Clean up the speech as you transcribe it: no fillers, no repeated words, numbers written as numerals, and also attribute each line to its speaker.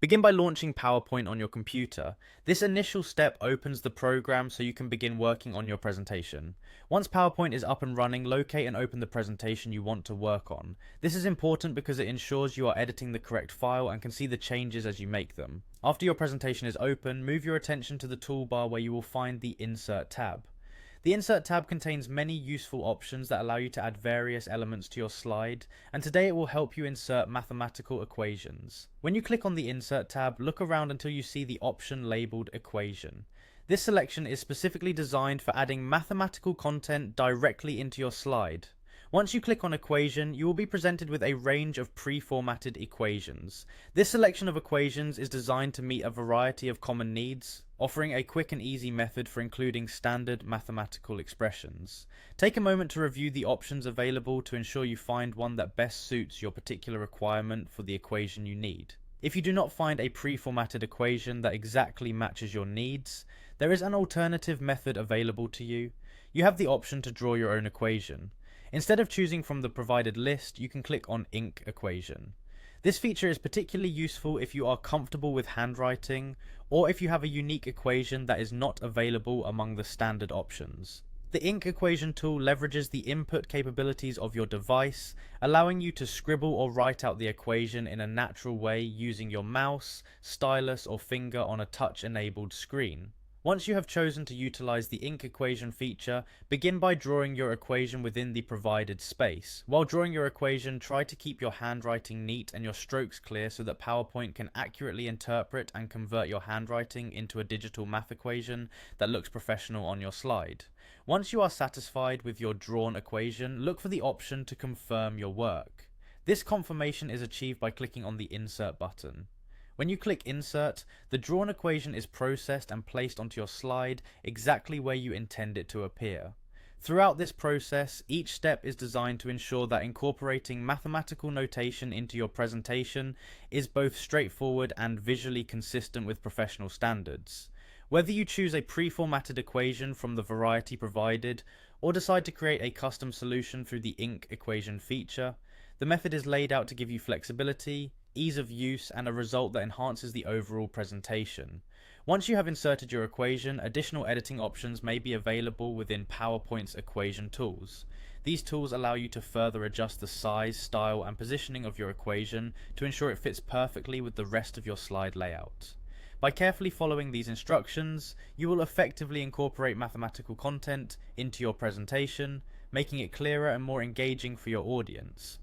Speaker 1: Begin by launching PowerPoint on your computer. This initial step opens the program so you can begin working on your presentation. Once PowerPoint is up and running, locate and open the presentation you want to work on. This is important because it ensures you are editing the correct file and can see the changes as you make them. After your presentation is open, move your attention to the toolbar where you will find the Insert tab. The Insert tab contains many useful options that allow you to add various elements to your slide, and today it will help you insert mathematical equations. When you click on the Insert tab, look around until you see the option labeled Equation. This selection is specifically designed for adding mathematical content directly into your slide. Once you click on Equation, you will be presented with a range of pre-formatted equations. This selection of equations is designed to meet a variety of common needs, offering a quick and easy method for including standard mathematical expressions. Take a moment to review the options available to ensure you find one that best suits your particular requirement for the equation you need. If you do not find a pre-formatted equation that exactly matches your needs, there is an alternative method available to you. You have the option to draw your own equation. Instead of choosing from the provided list, you can click on Ink Equation. This feature is particularly useful if you are comfortable with handwriting, or if you have a unique equation that is not available among the standard options. The Ink Equation tool leverages the input capabilities of your device, allowing you to scribble or write out the equation in a natural way using your mouse, stylus, or finger on a touch-enabled screen. Once you have chosen to utilize the Ink Equation feature, begin by drawing your equation within the provided space. While drawing your equation, try to keep your handwriting neat and your strokes clear so that PowerPoint can accurately interpret and convert your handwriting into a digital math equation that looks professional on your slide. Once you are satisfied with your drawn equation, look for the option to confirm your work. This confirmation is achieved by clicking on the Insert button. When you click Insert, the drawn equation is processed and placed onto your slide exactly where you intend it to appear. Throughout this process, each step is designed to ensure that incorporating mathematical notation into your presentation is both straightforward and visually consistent with professional standards. Whether you choose a pre-formatted equation from the variety provided, or decide to create a custom solution through the Ink Equation feature, the method is laid out to give you flexibility, ease of use, and a result that enhances the overall presentation. Once you have inserted your equation, additional editing options may be available within PowerPoint's equation tools. These tools allow you to further adjust the size, style, and positioning of your equation to ensure it fits perfectly with the rest of your slide layout. By carefully following these instructions, you will effectively incorporate mathematical content into your presentation, making it clearer and more engaging for your audience.